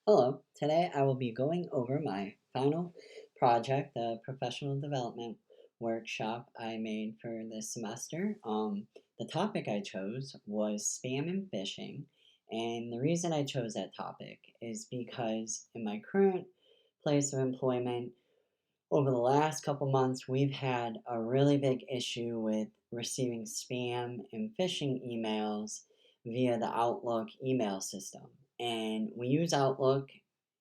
Hello, today I will be going over my final project, the professional development workshop I made for this semester. The topic I chose was spam and phishing, and the reason I chose that topic is because in my current place of employment, over the last couple months, we've had a really big issue with receiving spam and phishing emails via the Outlook email system. And we use Outlook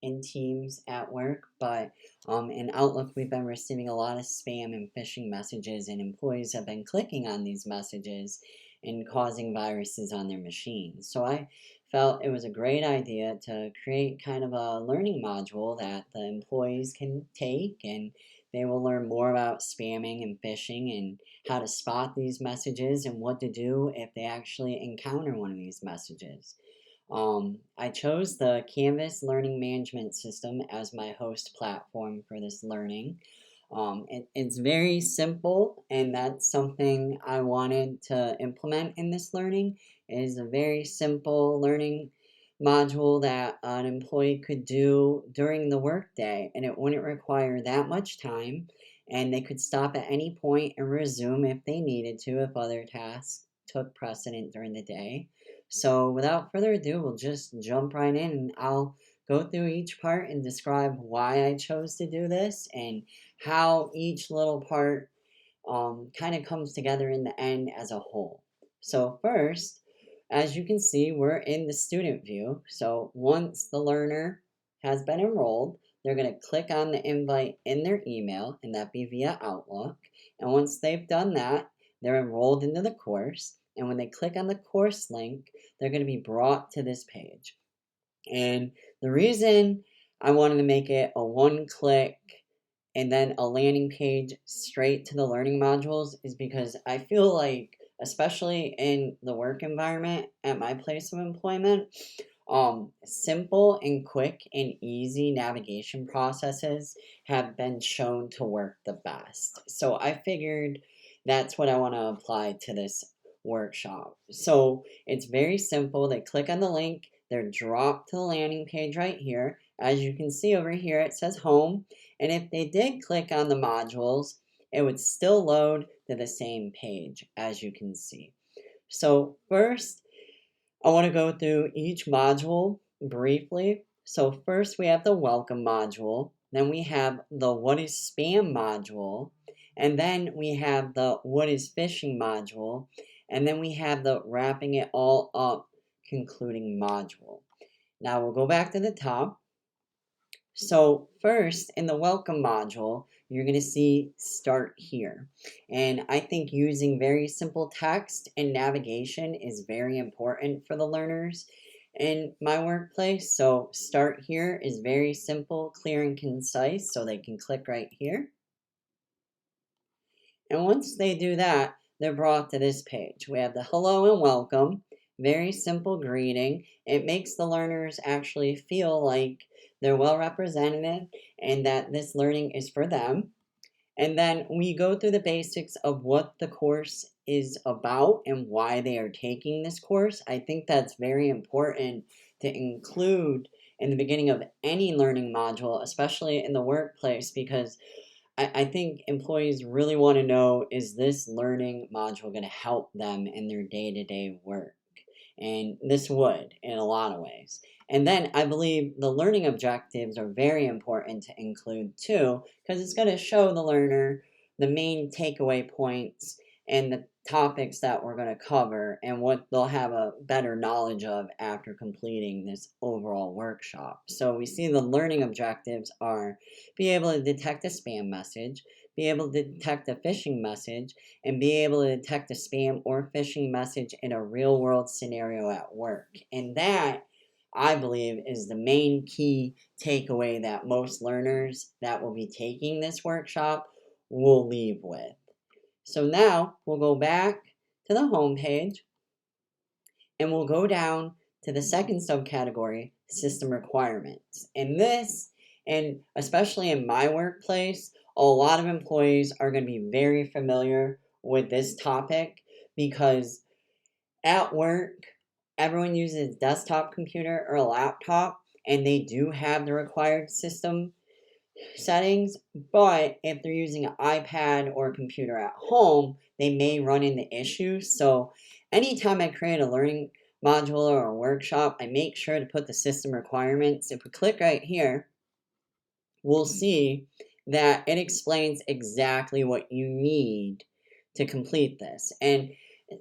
in Teams at work, but in Outlook, we've been receiving a lot of spam and phishing messages, and employees have been clicking on these messages and causing viruses on their machines. So I felt it was a great idea to create kind of a learning module that the employees can take, and they will learn more about spamming and phishing and how to spot these messages and what to do if they actually encounter one of these messages. I chose the Canvas Learning Management System as my host platform for this learning. It's very simple, and that's something I wanted to implement in this learning. It is a very simple learning module that an employee could do during the workday, and it wouldn't require that much time, and they could stop at any point and resume if they needed to, if other tasks took precedent during the day. So without further ado, we'll just jump right in, and I'll go through each part and describe why I chose to do this and how each little part kind of comes together in the end as a whole. So first, as you can see, we're in the student view. So once the learner has been enrolled, they're going to click on the invite in their email, and that be via Outlook. And once they've done that, they're enrolled into the course. And when they click on the course link, they're going to be brought to this page. And the reason I wanted to make it a one-click and then a landing page straight to the learning modules is because I feel like, especially in the work environment at my place of employment, simple and quick and easy navigation processes have been shown to work the best. So I figured that's what I want to apply to this workshop. So it's very simple. They click on the link, they're dropped to the landing page right here. As you can see over here, it says home. And if they did click on the modules, it would still load to the same page, as you can see. So first, I want to go through each module briefly. So first we have the welcome module, then we have the what is spam module, and then we have the what is phishing module, and then we have the wrapping it all up concluding module. Now we'll go back to the top. So first, in the welcome module, you're going to see start here. And I think using very simple text and navigation is very important for the learners in my workplace. So start here is very simple, clear, and concise, so they can click right here. And once they do that, they're brought to this page. We have the hello and welcome, very simple greeting. It makes the learners actually feel like they're well represented and that this learning is for them. And then we go through the basics of what the course is about and why they are taking this course. I think that's very important to include in the beginning of any learning module, especially in the workplace, because I think employees really want to know, is this learning module going to help them in their day-to-day work? And this would in a lot of ways. And then I believe the learning objectives are very important to include too, because it's going to show the learner the main takeaway points and the topics that we're going to cover and what they'll have a better knowledge of after completing this overall workshop. So we see the learning objectives are be able to detect a spam message, be able to detect a phishing message, and be able to detect a spam or phishing message in a real world scenario at work. And that, I believe, is the main key takeaway that most learners that will be taking this workshop will leave with. So now we'll go back to the home page and we'll go down to the second subcategory, system requirements. And this, and especially in my workplace, a lot of employees are going to be very familiar with this topic because at work, everyone uses a desktop computer or a laptop, and they do have the required system settings, but if they're using an iPad or a computer at home, they may run into issues. So anytime I create a learning module or a workshop, I make sure to put the system requirements. If we click right here, we'll see that it explains exactly what you need to complete this. And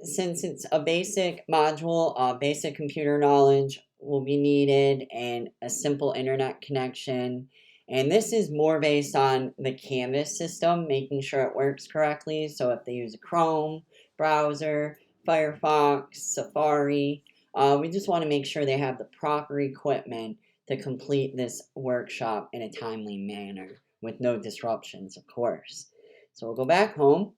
since it's a basic module, basic computer knowledge will be needed and a simple internet connection. And this is more based on the Canvas system, making sure it works correctly. So if they use a Chrome browser, Firefox, Safari, we just want to make sure they have the proper equipment to complete this workshop in a timely manner with no disruptions, of course. So we'll go back home.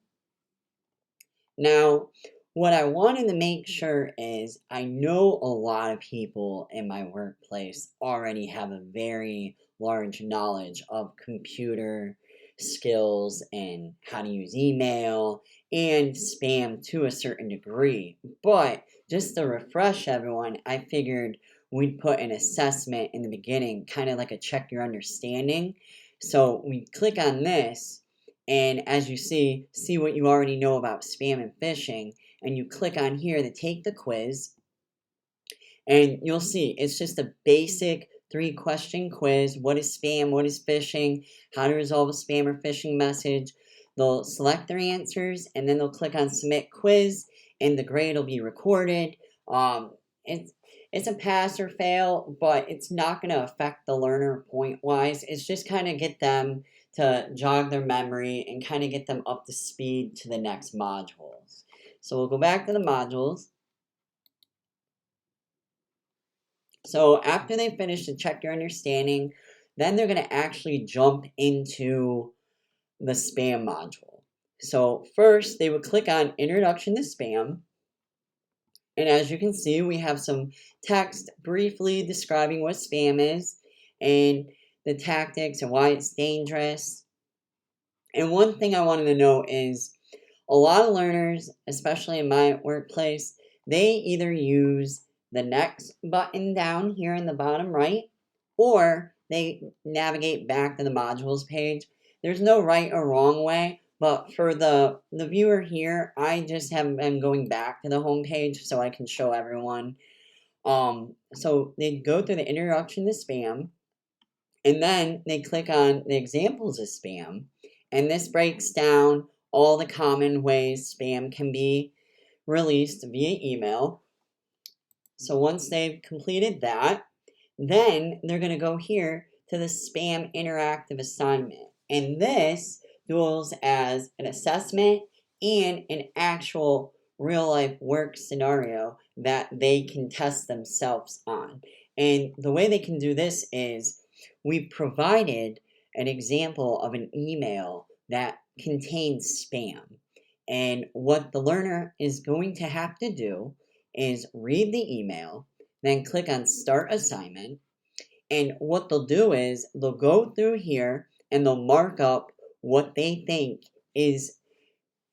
Now, what I wanted to make sure is I know a lot of people in my workplace already have a very large knowledge of computer skills and how to use email and spam to a certain degree. But just to refresh everyone, I figured we'd put an assessment in the beginning, kind of like a check your understanding. So we click on this, and as you see what you already know about spam and phishing, and you click on here to take the quiz, and you'll see it's just a basic 3-question quiz. What is spam? What is phishing? How to resolve a spam or phishing message. They'll select their answers, and then they'll click on submit quiz, and the grade will be recorded. It's a pass or fail, but it's not going to affect the learner point-wise. It's just kind of get them to jog their memory and kind of get them up to speed to the next modules. So we'll go back to the modules. So after they finish to check your understanding, then they're going to actually jump into the spam module. So first, they would click on Introduction to Spam. And as you can see, we have some text briefly describing what spam is and the tactics and why it's dangerous. And one thing I wanted to note is a lot of learners, especially in my workplace, they either use the next button down here in the bottom right, or they navigate back to the modules page. There's no right or wrong way, but for the viewer here, I just have been going back to the home page so I can show everyone. So they go through the introduction to spam, and then they click on the examples of spam, and this breaks down all the common ways spam can be released via email. So once they've completed that, then they're going to go here to the spam interactive assignment. And this duels as an assessment and an actual real life work scenario that they can test themselves on. And the way they can do this is we provided an example of an email that contains spam. And what the learner is going to have to do is read the email, then click on Start Assignment. And what they'll do is they'll go through here and they'll mark up what they think is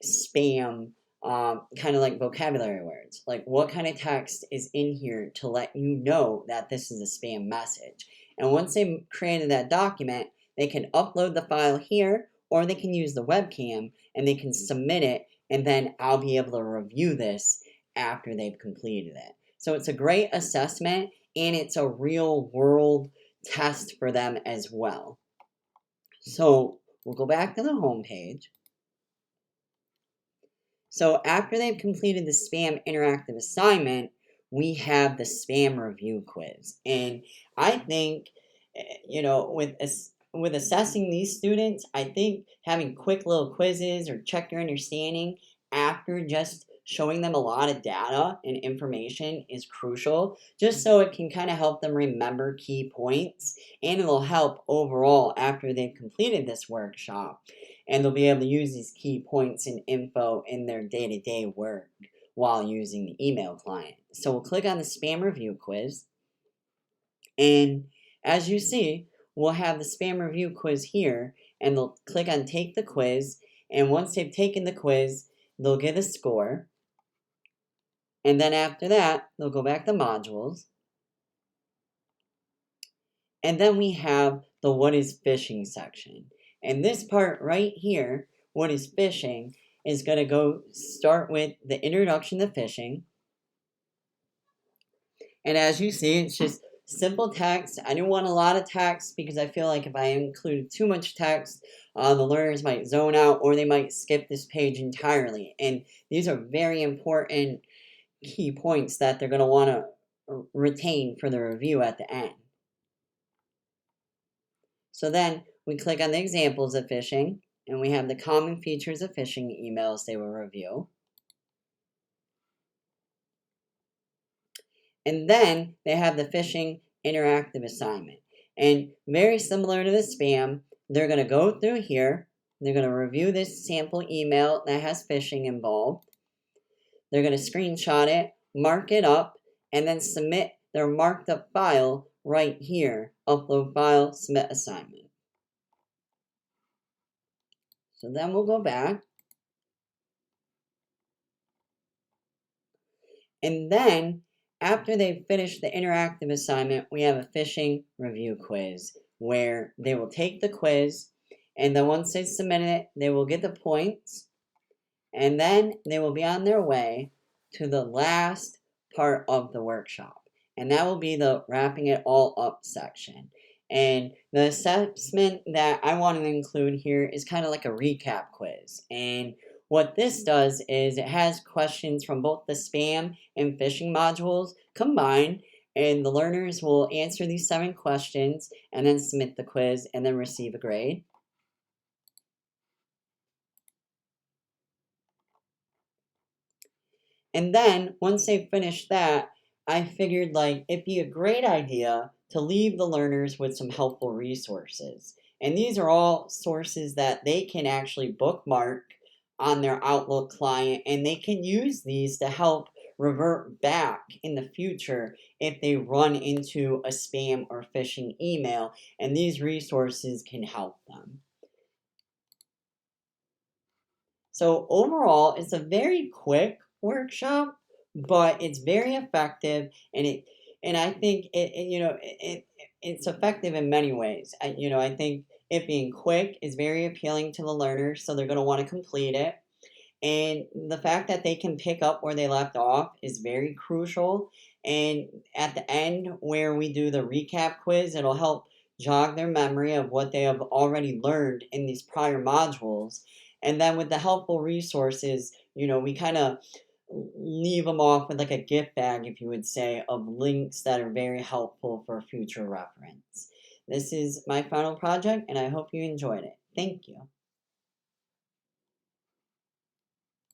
spam, kind of like vocabulary words. Like what kind of text is in here to let you know that this is a spam message. And once they've created that document, they can upload the file here, or they can use the webcam and they can submit it, and then I'll be able to review this after they've completed it. So it's a great assessment, and it's a real world test for them as well. So we'll go back to the home page. So after they've completed the spam interactive assignment, we have the spam review quiz. And I think, with assessing these students, I think having quick little quizzes or check your understanding after just showing them a lot of data and information is crucial, just so it can kind of help them remember key points, and it'll help overall after they've completed this workshop, and they'll be able to use these key points and info in their day-to-day work while using the email client. So we'll click on the spam review quiz, and as you see, we'll have the spam review quiz here, and they'll click on take the quiz, and once they've taken the quiz, they'll get a score. And then after that, they'll go back to modules. And then we have the what is phishing section. And this part right here, what is phishing, is going to go start with the introduction to phishing. And as you see, it's just simple text. I didn't want a lot of text because I feel like if I included too much text, the learners might zone out or they might skip this page entirely. And these are very important key points that they're going to want to retain for the review at the end. So then we click on the examples of phishing, and we have the common features of phishing emails they will review. And then they have the phishing interactive assignment. And very similar to the spam, they're going to go through here. They're going to review this sample email that has phishing involved. They're going to screenshot it, mark it up, and then submit their marked up file right here. Upload file, submit assignment. So then we'll go back. And then, after they've finished the interactive assignment, we have a phishing review quiz where they will take the quiz, and then once they submit it, they will get the points, and then they will be on their way to the last part of the workshop. And that will be the wrapping it all up section. And the assessment that I want to include here is kind of like a recap quiz. And what this does is it has questions from both the spam and phishing modules combined, and the learners will answer these 7 questions and then submit the quiz and then receive a grade. And then once they finish that, I figured like it'd be a great idea to leave the learners with some helpful resources. And these are all sources that they can actually bookmark on their Outlook client, and they can use these to help revert back in the future if they run into a spam or phishing email, and these resources can help them. So overall, it's a very quick workshop, but it's very effective, and I think it's effective in many ways. I think it being quick is very appealing to the learners, so they're going to want to complete it. And the fact that they can pick up where they left off is very crucial. And at the end, where we do the recap quiz, it'll help jog their memory of what they have already learned in these prior modules. And then with the helpful resources, we kind of leave them off with like a gift bag, if you would say, of links that are very helpful for future reference. This is my final project, and I hope you enjoyed it. Thank you.